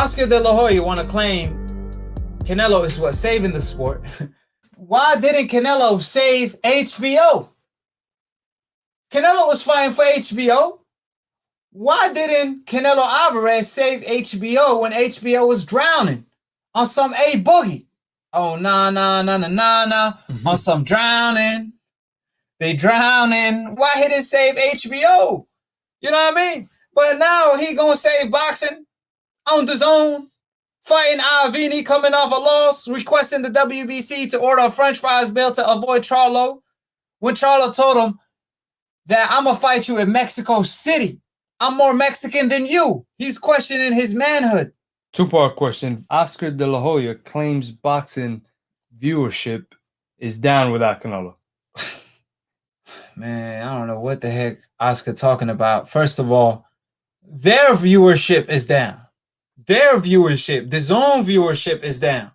Oscar De La Hoya want to claim Canelo is what saving the sport. Why didn't Canelo save HBO? Canelo was fighting for HBO. Why didn't Canelo Alvarez save HBO when HBO was drowning on some A Boogie? Oh, nah, on some drowning. They drowning. Why he didn't save HBO? You know what I mean? But now he gonna save boxing on DAZN, fighting Avini coming off a loss, requesting the WBC to order a French fries bill to avoid Charlo. When Charlo told him that I'm gonna fight you in Mexico City. I'm more Mexican than you. He's questioning his manhood. Two-part question. Oscar De La Hoya claims boxing viewership is down without Canelo. Man, I don't know what the heck Oscar talking about. First of all, their viewership is down. Their viewership, DAZN viewership is down.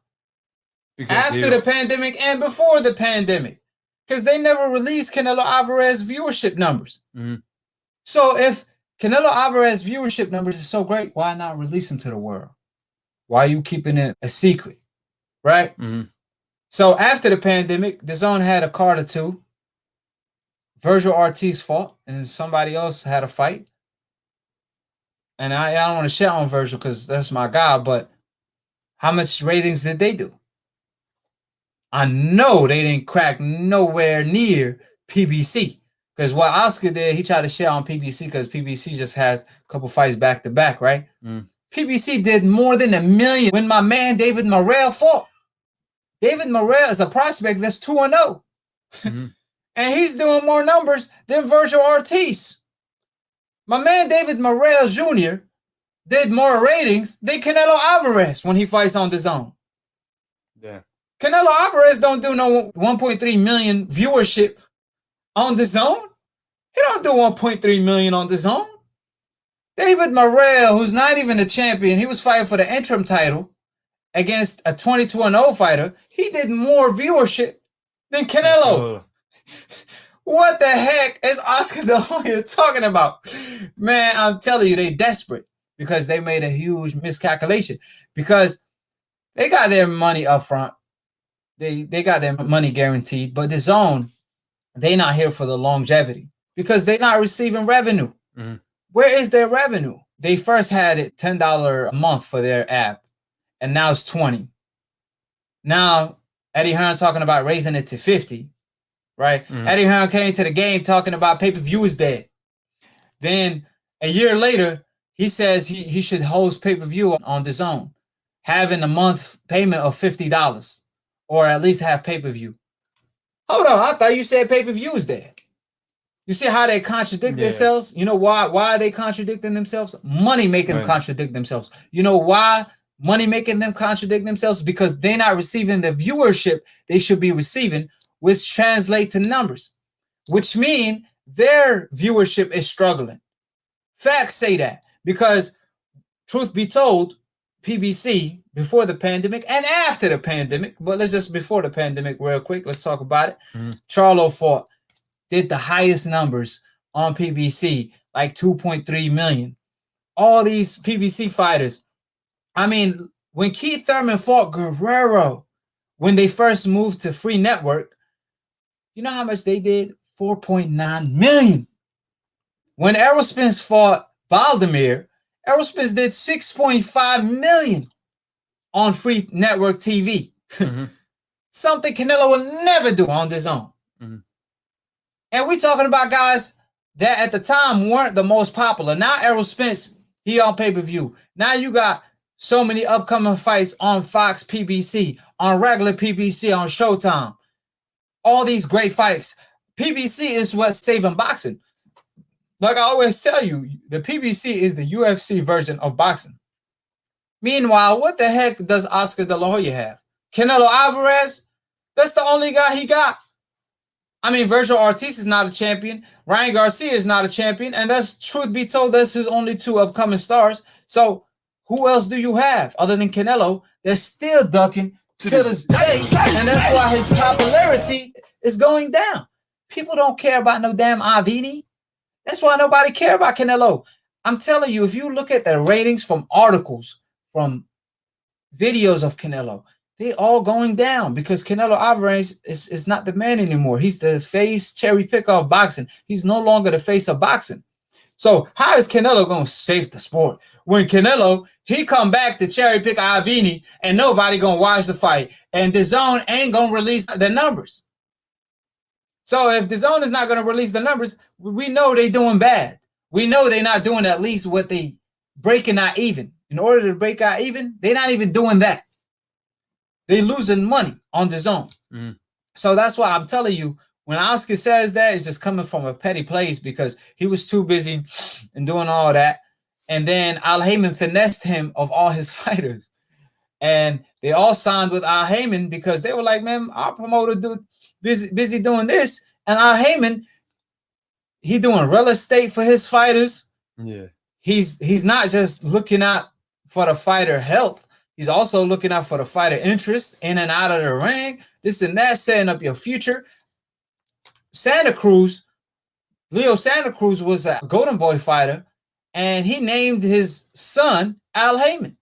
After the pandemic and before the pandemic. Because they never released Canelo Alvarez viewership numbers. So if Canelo Alvarez viewership numbers is so great, why not release them to the world? Why are you keeping it a secret? Right? So after the pandemic, DAZN had a card or two. Virgil Ortiz fought, and somebody else had a fight. And I don't want to shit on Virgil because that's my guy, but how much ratings did they do? I know they didn't crack nowhere near PBC. Because what Oscar did, he tried to shit on PBC because PBC just had a couple fights back to back, right? PBC did more than 1 million when my man David Morrell fought. David Morrell is a prospect that's 2-0. And he's doing more numbers than Virgil Ortiz. My man David Morrell Jr. did more ratings than Canelo Alvarez when he fights on DAZN. Yeah. Canelo Alvarez don't do no 1.3 million viewership on DAZN. He don't do 1.3 million on DAZN. David Morrell, who's not even a champion, he was fighting for the interim title against a 22-0 fighter. He did more viewership than Canelo. What the heck is Oscar De La Hoya talking about? Man, I'm telling you, they desperate because they made a huge miscalculation because they got their money up front. They got their money guaranteed, but DAZN, they not here for the longevity because they're not receiving revenue. Where is their revenue? They first had it $10 a month for their app, and now it's $20. Now, Eddie Hearn talking about raising it to $50. Right? Eddie Hearn came to the game talking about pay-per-view is dead. Then a year later, he says he should host pay-per-view on DAZN, having a month payment of $50 or at least have pay-per-view. Hold on, I thought you said pay-per-view is dead. You see how they contradict themselves? You know why are they contradicting themselves? Money making them contradict themselves. You know why money making them contradict themselves? Because they're not receiving the viewership they should be receiving, which translate to numbers, which mean their viewership is struggling. Facts say that because truth be told, PBC before the pandemic and after the pandemic, but let's just before the pandemic real quick, let's talk about it. Charlo fought, did the highest numbers on PBC, like 2.3 million. All these PBC fighters. I mean, when Keith Thurman fought Guerrero, when they first moved to Free Network, you know how much they did? 4.9 million. When Errol Spence fought Valdemir, Errol Spence did 6.5 million on Free Network TV. Something Canelo will never do on DAZN. And we talking about guys that at the time weren't the most popular. Now Errol Spence, he on pay-per-view. Now you got so many upcoming fights on Fox PBC, on regular PBC, on Showtime. All these great fights. PBC is what's saving boxing. Like I always tell you, the PBC is the UFC version of boxing. Meanwhile, what the heck does Oscar De La Hoya have? Canelo Alvarez? That's the only guy he got. I mean, Virgil Ortiz is not a champion. Ryan Garcia is not a champion. And that's, truth be told, that's his only two upcoming stars. So who else do you have other than Canelo that's still ducking to this day? And that's why his popularity is going down. People don't care about no damn Avini. That's why nobody care about Canelo. I'm telling you, if you look at the ratings from articles from videos of Canelo, they all going down because Canelo Alvarez is not the man anymore. He's the face cherry picker of boxing. He's no longer the face of boxing. So how is Canelo going to save the sport when Canelo, he come back to cherry pick Avini and nobody going to watch the fight and DAZN ain't going to release the numbers? So if DAZN is not going to release the numbers, we know they doing bad. We know they're not doing at least what they breaking out even. In order to break out even, they're not even doing that. They losing money on DAZN. Mm. So that's why I'm telling you, when Oscar says that, it's just coming from a petty place because he was too busy and doing all that. And then Al Haymon finessed him of all his fighters. And they all signed with Al Haymon because they were like, man, our promoter busy doing this. And Al Haymon, he doing real estate for his fighters. Yeah. He's not just looking out for the fighter health. He's also looking out for the fighter interest in and out of the ring. This and that, setting up your future. Leo Santa Cruz was a Golden Boy fighter, and he named his son Al Haymon.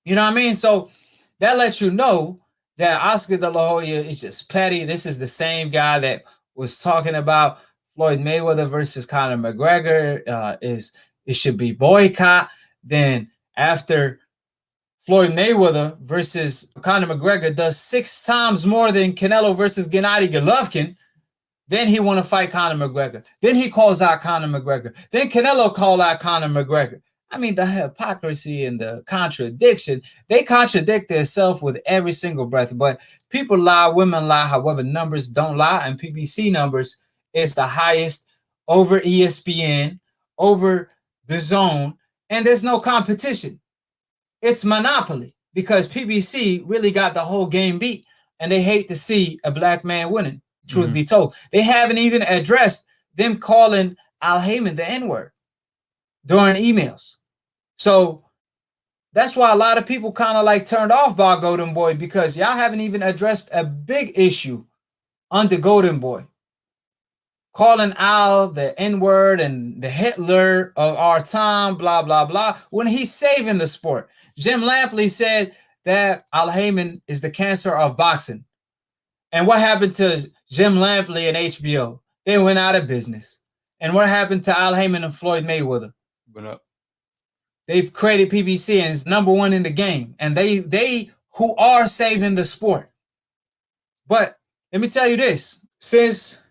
You know what I mean? So that lets you know that Oscar De La Hoya is just petty. This is the same guy that was talking about Floyd Mayweather versus Conor McGregor. It should be boycott. Then after Floyd Mayweather versus Conor McGregor does 6 times more than Canelo versus Gennady Golovkin, then he want to fight Conor McGregor. Then he calls out Conor McGregor. Then Canelo called out Conor McGregor. I mean, the hypocrisy and the contradiction, they contradict themselves with every single breath. But people lie, women lie, however, numbers don't lie. And PBC numbers is the highest over ESPN, over DAZN, and there's no competition. It's monopoly because PBC really got the whole game beat, and they hate to see a black man winning. Truth be told, they haven't even addressed them calling Al Haymon the N-word during emails. So that's why a lot of people kind of like turned off by Golden Boy, because y'all haven't even addressed a big issue under Golden Boy, calling Al the N-word and the Hitler of our time, blah, blah, blah, when he's saving the sport. Jim Lampley said that Al Haymon is the cancer of boxing. And what happened to Jim Lampley and HBO? They went out of business. And what happened to Al Haymon and Floyd Mayweather? Went up. They've created PBC and is #1 in the game. And they who are saving the sport. But let me tell you this. Since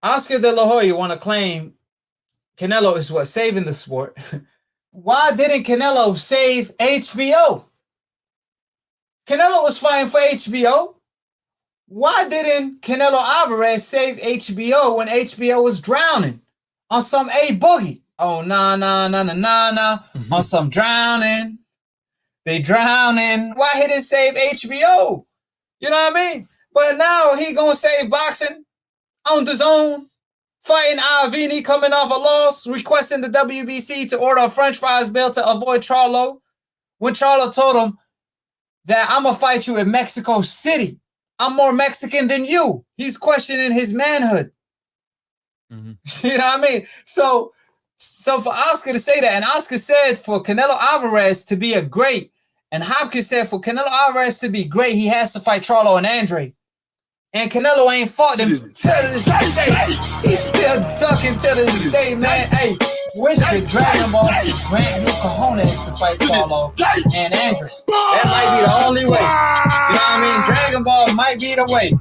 Oscar De La Hoya want to claim Canelo is what saving the sport, why didn't Canelo save HBO? Canelo was fighting for HBO. Why didn't Canelo Alvarez save HBO when HBO was drowning on some A Boogie? Oh, nah, on some drowning. They drowning. Why he didn't save HBO? You know what I mean? But now he gonna save boxing on DAZN, fighting Avini coming off a loss, requesting the WBC to order a French fries belt to avoid Charlo. When Charlo told him that I'm gonna fight you in Mexico City. I'm more Mexican than you. He's questioning his manhood. Mm-hmm. You know what I mean? So for Oscar to say that, and Oscar said for Canelo Alvarez to be a great, and Hopkins said for Canelo Alvarez to be great, he has to fight Charlo and Andre. And Canelo ain't fought them till this day. He's still ducking till this day, man. Hey, wish the Dragon Ball grant you cojones to fight Charlo and Andre. That might be the only way. You know what I mean? Dragon Ball might be the way.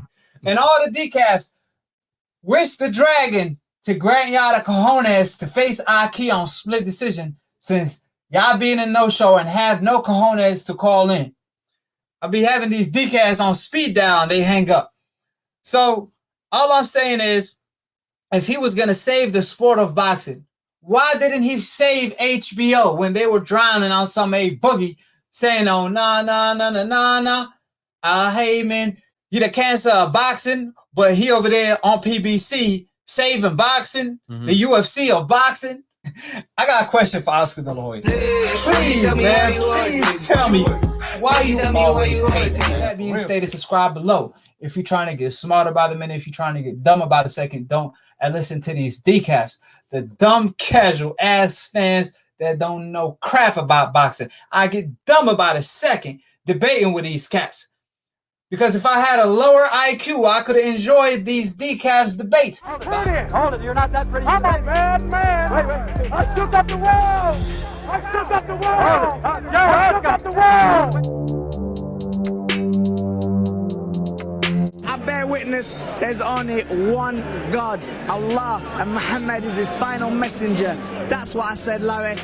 And all the decafs, wish the Dragon to grant y'all the cojones to face AKHi on split decision, since y'all being a no-show and have no cojones to call in. I'll be having these decafs on speed dial and they hang up. So all I'm saying is, if he was going to save the sport of boxing, why didn't he save HBO when they were drowning on some A Boogie saying, oh, nah, Al Haymon, he the cancer of boxing, but he over there on PBC saving boxing, the UFC of boxing? I got a question for Oscar De La Hoya. Please, man, please tell me why you always hate it. That being stated, subscribe below. If you're trying to get smart about a minute, if you're trying to get dumb about a second, don't. And listen to these decasts. The dumb, casual ass fans that don't know crap about boxing. I get dumb about a second debating with these cats. Because if I had a lower IQ, I could have enjoyed these decaf debates. Hold it, you're not that pretty. I'm a bad man. Wait. I shook up the world. I shook up the world. I shook up the world. I bear witness, there's only one God, Allah, and Muhammad is his final messenger. That's what I said, Larry,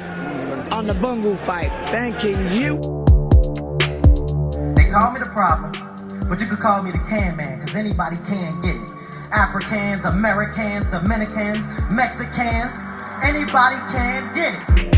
on the Bungle fight. Thanking you. They call me the problem, but you could call me the can man, cause anybody can get it. Africans, Americans, Dominicans, Mexicans, anybody can get it.